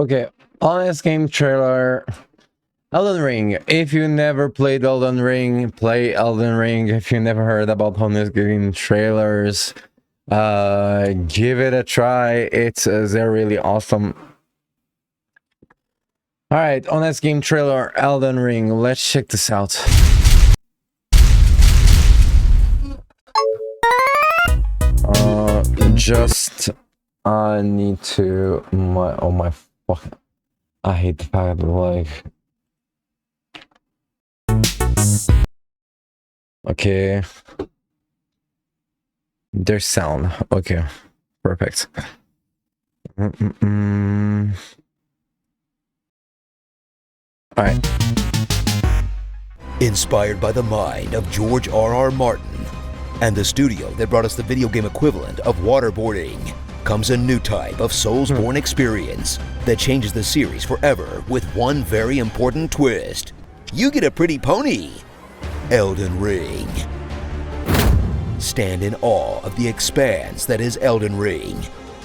Okay, honest game trailer. Elden Ring. If you never played Elden Ring, play Elden Ring. If you never heard about honest game trailers, give it a try. They're really awesome. All right, honest game trailer, Elden Ring. Let's check this out. I need to my fuck. I hate the fact that like. Okay. There's sound. Okay. Perfect. Alright. Inspired by the mind of George R.R. Martin and the studio that brought us the video game equivalent of waterboarding, comes a new type of Soulsborne experience that changes the series forever with one very important twist. You get a pretty pony. Elden Ring. Stand in awe of the expanse that is Elden Ring,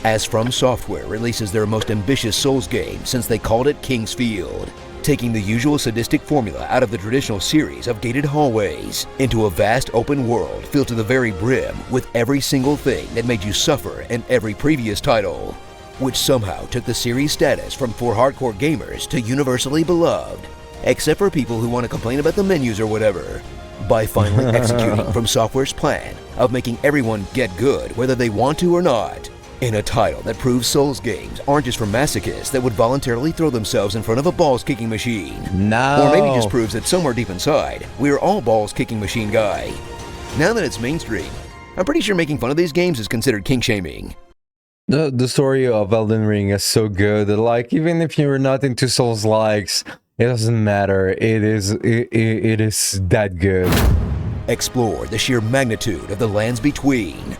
as From Software releases their most ambitious Souls game since they called it King's Field, taking the usual sadistic formula out of the traditional series of gated hallways into a vast open world filled to the very brim with every single thing that made you suffer in every previous title, which somehow took the series status from for hardcore gamers to universally beloved, except for people who want to complain about the menus or whatever, by finally executing From Software's plan of making everyone get good whether they want to or not, in a title that proves Souls games aren't just for masochists that would voluntarily throw themselves in front of a balls-kicking machine. No. Or maybe just proves that somewhere deep inside, we're all balls-kicking machine guy. Now that it's mainstream, I'm pretty sure making fun of these games is considered kink-shaming. The story of Elden Ring is so good. Like, even if you're not into Souls likes, it doesn't matter. It is that good. Explore the sheer magnitude of the lands between,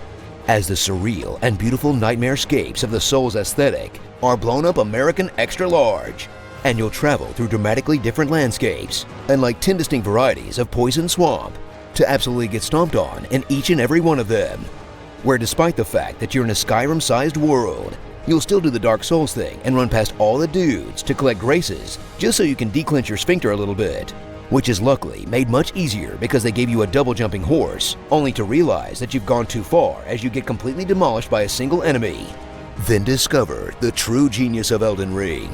as the surreal and beautiful nightmarescapes of the Souls aesthetic are blown up American extra large, and you'll travel through dramatically different landscapes and like 10 distinct varieties of poison swamp to absolutely get stomped on in each and every one of them, where despite the fact that you're in a Skyrim-sized world, you'll still do the Dark Souls thing and run past all the dudes to collect graces just so you can declench your sphincter a little bit, which is luckily made much easier because they gave you a double jumping horse, only to realize that you've gone too far as you get completely demolished by a single enemy. Then discover the true genius of Elden Ring,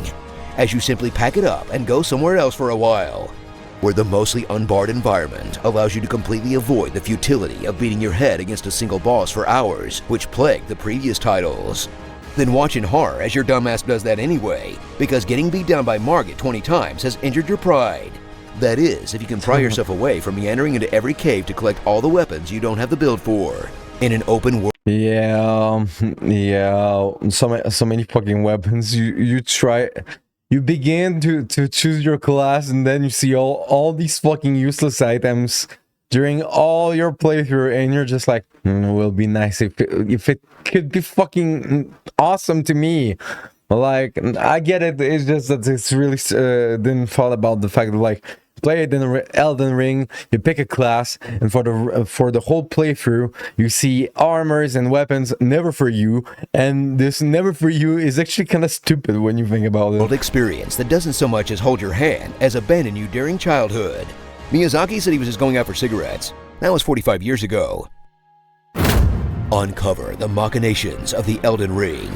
as you simply pack it up and go somewhere else for a while, where the mostly unbarred environment allows you to completely avoid the futility of beating your head against a single boss for hours, which plagued the previous titles. Then watch in horror as your dumbass does that anyway, because getting beat down by Margit 20 times has injured your pride. That is, if you can pry yourself away from meandering into every cave to collect all the weapons you don't have the build for, in an open world. Yeah, so many fucking weapons. You begin to choose your class, and then you see all these fucking useless items during all your playthrough, and you're just like, it will be nice if it could be fucking awesome to me. Like, I get it. It's just that it's really didn't thought about the fact that, like, play it in Elden Ring, you pick a class, and for the whole playthrough, you see armors and weapons never for you, and this never for you is actually kind of stupid when you think about it. Experience that doesn't so much as hold your hand as abandon you during childhood. Miyazaki said he was just going out for cigarettes. That was 45 years ago. Uncover the machinations of the Elden Ring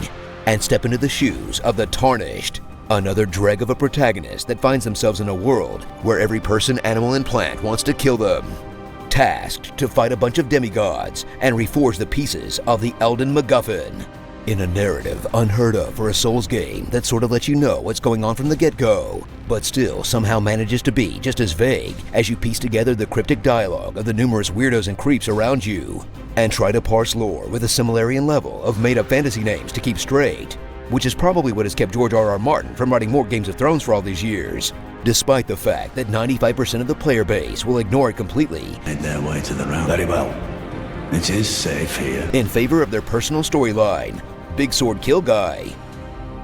and step into the shoes of the Tarnished, another dreg of a protagonist that finds themselves in a world where every person, animal, and plant wants to kill them, tasked to fight a bunch of demigods and reforge the pieces of the Elden MacGuffin, in a narrative unheard of for a Souls game that sort of lets you know what's going on from the get-go, but still somehow manages to be just as vague as you piece together the cryptic dialogue of the numerous weirdos and creeps around you, and try to parse lore with a Similarian level of made-up fantasy names to keep straight, which is probably what has kept George R.R. Martin from writing more Games of Thrones for all these years, despite the fact that 95% of the player base will ignore it completely. Made their way to the round. Very well. It is safe here. In favor of their personal storyline, Big Sword Kill Guy.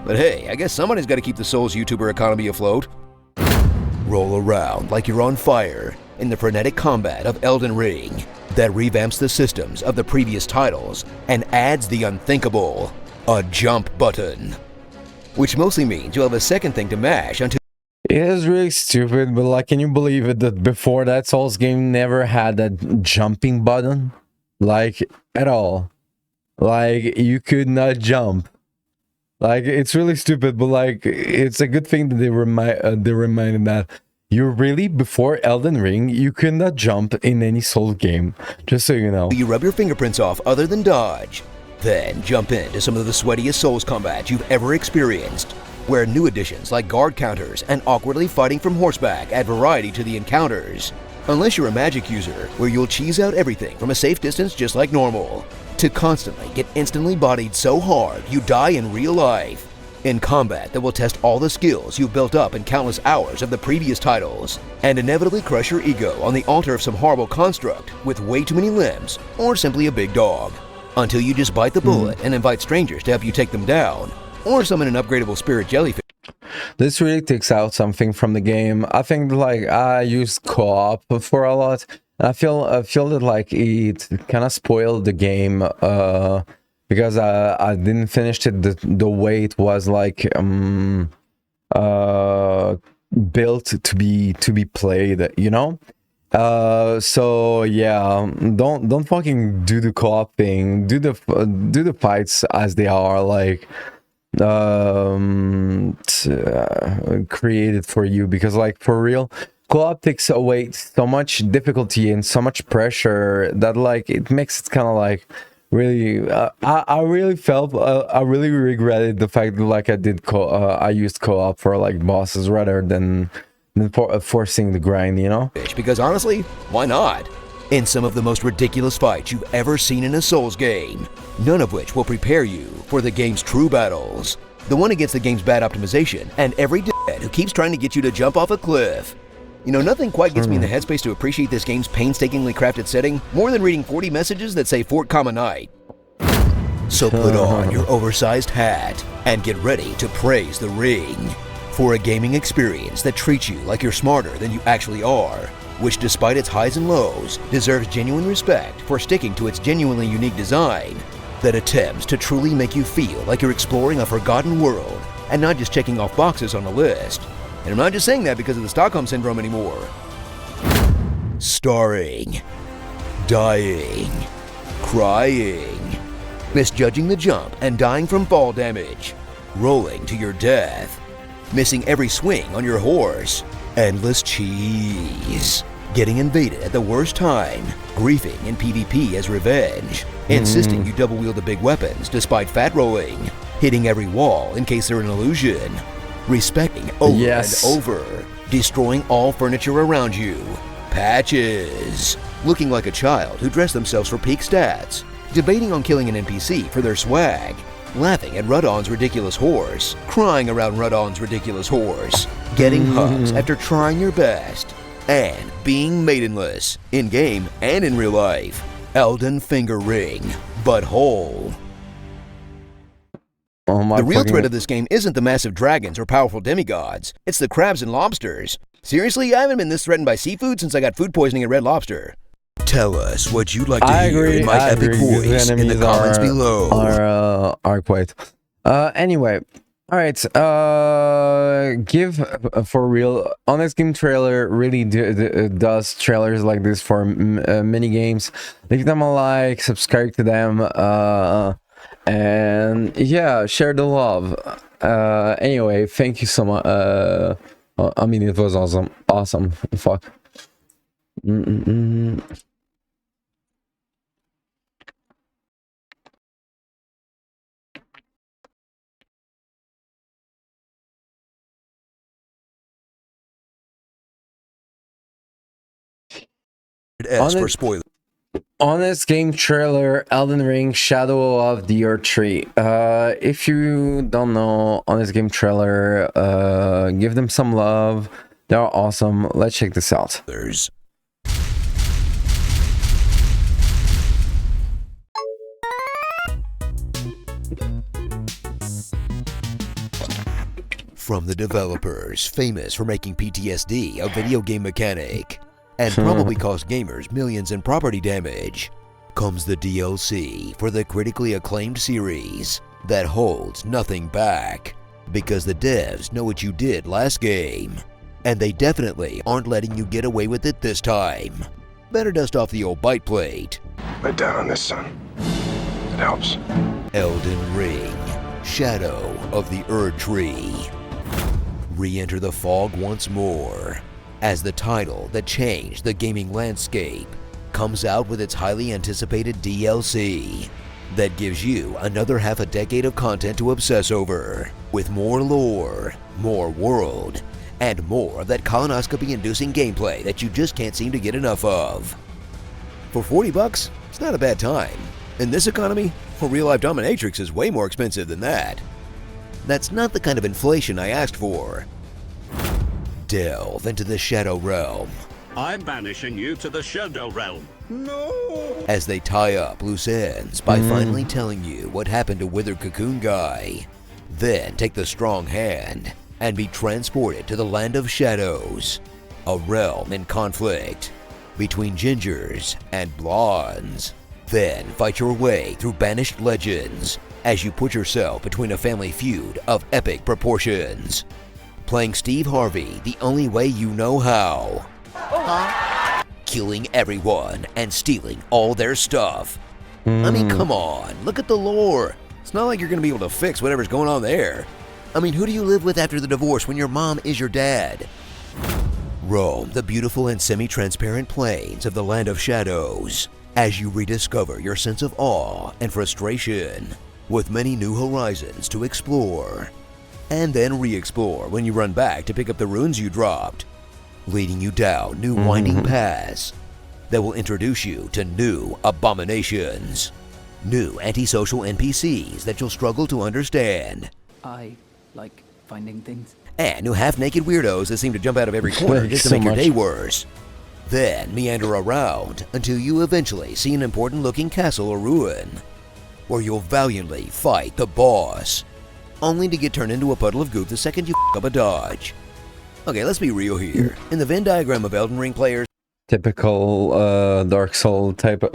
But hey, I guess somebody's got to keep the Souls YouTuber economy afloat. Roll around like you're on fire in the frenetic combat of Elden Ring that revamps the systems of the previous titles and adds the unthinkable, a jump button. which mostly means you'll have a second thing to mash until It is really stupid, but like, can you believe it that before that Souls game never had that jumping button? Like, at all. Like, you could not jump. Like, it's really stupid, but like, it's a good thing that they reminded that you really, before Elden Ring, you could not jump in any Souls game. Just so you know. you rub your fingerprints off other than dodge. Then jump into some of the sweatiest Souls combat you've ever experienced, where new additions like guard counters and awkwardly fighting from horseback add variety to the encounters. Unless you're a magic user, where you'll cheese out everything from a safe distance just like normal, to constantly get instantly bodied so hard you die in real life. In combat that will test all the skills you've built up in countless hours of the previous titles, and inevitably crush your ego on the altar of some horrible construct with way too many limbs, or simply a big dog. Until you just bite the bullet and invite strangers to help you take them down, or summon an upgradable spirit jellyfish. This really takes out something from the game. I think like I used co-op for a lot. I feel that like it kind of spoiled the game because I didn't finish it the way it was like built to be played, you know. So yeah, don't fucking do the co-op thing. Do the fights as they are, like created for you, because like for real, co-op takes away so much difficulty and so much pressure that like it makes it kind of like really I really felt I really regretted the fact that like I used co-op for like bosses rather than forcing the grind, you know. Because honestly, why not? In some of the most ridiculous fights you've ever seen in a Souls game, none of which will prepare you for the game's true battles. The one against the game's bad optimization, and every dickhead who keeps trying to get you to jump off a cliff. You know, nothing quite gets me in the headspace to appreciate this game's painstakingly crafted setting more than reading 40 messages that say Fort Common Night. So put on your oversized hat and get ready to praise the ring for a gaming experience that treats you like you're smarter than you actually are, which despite its highs and lows, deserves genuine respect for sticking to its genuinely unique design that attempts to truly make you feel like you're exploring a forgotten world and not just checking off boxes on a list. And I'm not just saying that because of the Stockholm Syndrome anymore. Starring, dying, crying, misjudging the jump and dying from fall damage, rolling to your death, missing every swing on your horse, endless cheese, getting invaded at the worst time, griefing in PvP as revenge, insisting you double wield the big weapons despite fat rolling, hitting every wall in case they're an illusion, respecting over and over, destroying all furniture around you, patches, looking like a child who dressed themselves for peak stats, debating on killing an NPC for their swag, laughing at Rudon's ridiculous horse, crying around Rudon's ridiculous horse, getting hugs after trying your best, and being maidenless, in-game and in real life. Elden finger ring, but whole. The real threat of this game isn't the massive dragons or powerful demigods, it's the crabs and lobsters. Seriously, I haven't been this threatened by seafood since I got food poisoning at Red Lobster. Tell us what you'd like to hear in my epic voice in the comments below. Are quite. Anyway, all right. Give for real. Honest Game Trailer really does trailers like this for mini games. Leave them a like, subscribe to them, and yeah, share the love. Anyway, thank you so much. I mean, it was awesome. Fuck. For spoilers. Honest Game Trailer, Elden Ring, Shadow of the Erdtree. If you don't know Honest Game Trailer, give them some love. They're awesome. Let's check this out. From the developers famous for making PTSD a video game mechanic and probably cost gamers millions in property damage, comes the DLC for the critically acclaimed series that holds nothing back. Because the devs know what you did last game, and they definitely aren't letting you get away with it this time. Better dust off the old bite plate. Let down on this, son. It helps. Elden Ring, Shadow of the Erdtree. Re-enter the fog once more, as the title that changed the gaming landscape comes out with its highly anticipated DLC that gives you another half a decade of content to obsess over, with more lore, more world, and more of that colonoscopy-inducing gameplay that you just can't seem to get enough of. For $40, it's not a bad time. In this economy, a real-life dominatrix is way more expensive than that. That's not the kind of inflation I asked for. Delve into the Shadow Realm. I'm banishing you to the Shadow Realm. No! As they tie up loose ends by finally telling you what happened to Withered Cocoon Guy. Then take the strong hand and be transported to the Land of Shadows, a realm in conflict between gingers and blondes. Then fight your way through banished legends as you put yourself between a family feud of epic proportions. Playing Steve Harvey the only way you know how. Killing everyone and stealing all their stuff. I mean, come on, look at the lore. It's not like you're gonna be able to fix whatever's going on there. I mean, who do you live with after the divorce when your mom is your dad? Roam the beautiful and semi-transparent plains of the Land of Shadows as you rediscover your sense of awe and frustration, with many new horizons to explore. And then re-explore when you run back to pick up the runes you dropped, leading you down new winding paths that will introduce you to new abominations, new antisocial NPCs that you'll struggle to understand. I like finding things. And new half-naked weirdos that seem to jump out of every corner just to make your day worse. Then meander around until you eventually see an important-looking castle or ruin, where you'll valiantly fight the boss, only to get turned into a puddle of goop the second you f*** up a dodge. Okay, let's be real here. In the Venn diagram of Elden Ring players, Typical Dark Soul type of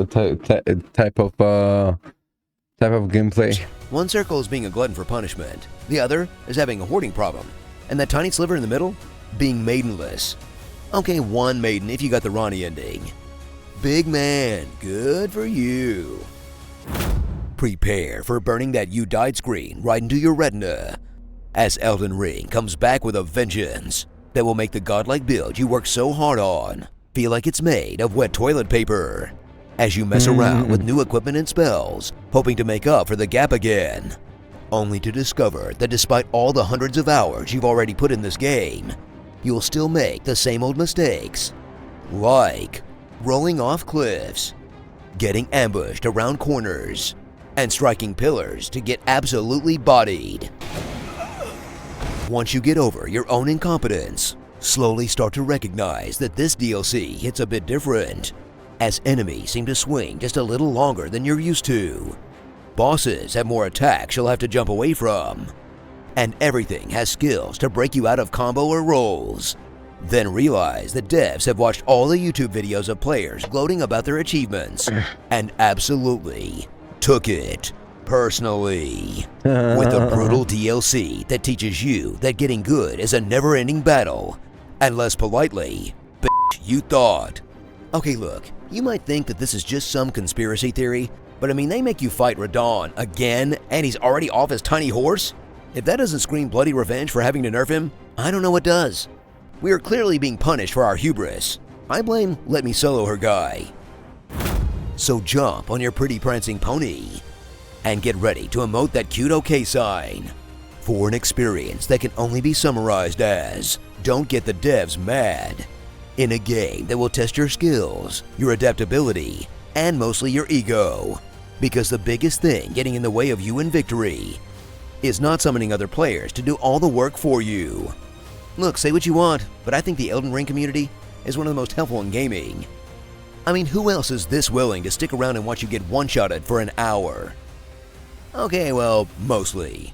gameplay. one circle is being a glutton for punishment, the other is having a hoarding problem, and that tiny sliver in the middle, being maidenless. Okay, one maiden if you got the Ronnie ending. Big man, good for you. Prepare for burning that "you died" screen right into your retina, as Elden Ring comes back with a vengeance that will make the godlike build you worked so hard on feel like it's made of wet toilet paper, as you mess around with new equipment and spells, hoping to make up for the gap again, only to discover that despite all the hundreds of hours you've already put in this game, you'll still make the same old mistakes, like rolling off cliffs, getting ambushed around corners, and striking pillars to get absolutely bodied. Once you get over your own incompetence, slowly start to recognize that this DLC hits a bit different, as enemies seem to swing just a little longer than you're used to. Bosses have more attacks you'll have to jump away from, and everything has skills to break you out of combo or rolls. Then realize that devs have watched all the YouTube videos of players gloating about their achievements, and absolutely took it personally, with a brutal DLC that teaches you that getting good is a never-ending battle, and less politely, bitch, you thought. Okay, look, you might think that this is just some conspiracy theory, but I mean, they make you fight Radon again, and he's already off his tiny horse? If that doesn't scream bloody revenge for having to nerf him, I don't know what does. We are clearly being punished for our hubris. I blame Let Me Solo Her guy. So jump on your pretty prancing pony and get ready to emote that cute OK sign for an experience that can only be summarized as "Don't get the devs mad," in a game that will test your skills, your adaptability, and mostly your ego. Because the biggest thing getting in the way of you in victory is not summoning other players to do all the work for you. Look, say what you want, but I think the Elden Ring community is one of the most helpful in gaming. I mean, who else is this willing to stick around and watch you get one-shotted for an hour? Okay, well, mostly.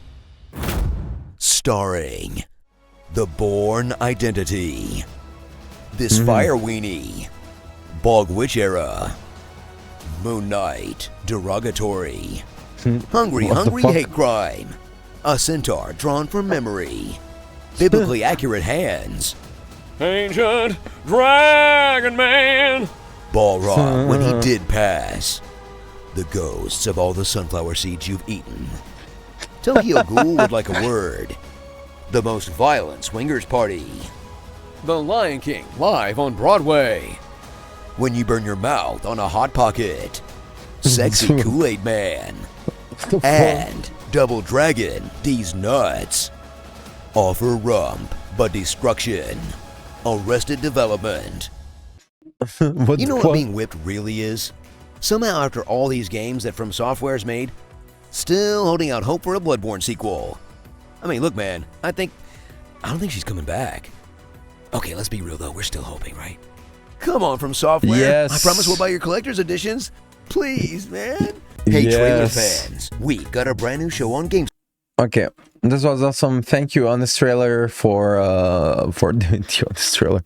Starring The Bourne Identity, This Fire Weenie, Bog Witch Era, Moon Knight, Derogatory, Hungry What the fuck? Hate Crime, a centaur drawn from memory, biblically accurate hands, Ancient Dragon Man! Balrog when he did pass, the ghosts of all the sunflower seeds you've eaten. Tokyo Ghoul would like a word. The most violent swingers party. The Lion King live on Broadway. When you burn your mouth on a Hot Pocket. Sexy Kool-Aid Man. And Double Dragon, these nuts. Offer rump, but destruction. Arrested Development. You know what being whipped really is? Somehow after all these games that From Software's made, still holding out hope for a Bloodborne sequel. I mean, look, man, I don't think she's coming back. Okay, let's be real though, we're still hoping, right? Come on, From Software. Yes. I promise we'll buy your collector's editions. Please, man. Hey, trailer fans, we've got a brand new show on Games. Okay, this was awesome. Thank you, Honest Trailer, for doing the Honest Trailer.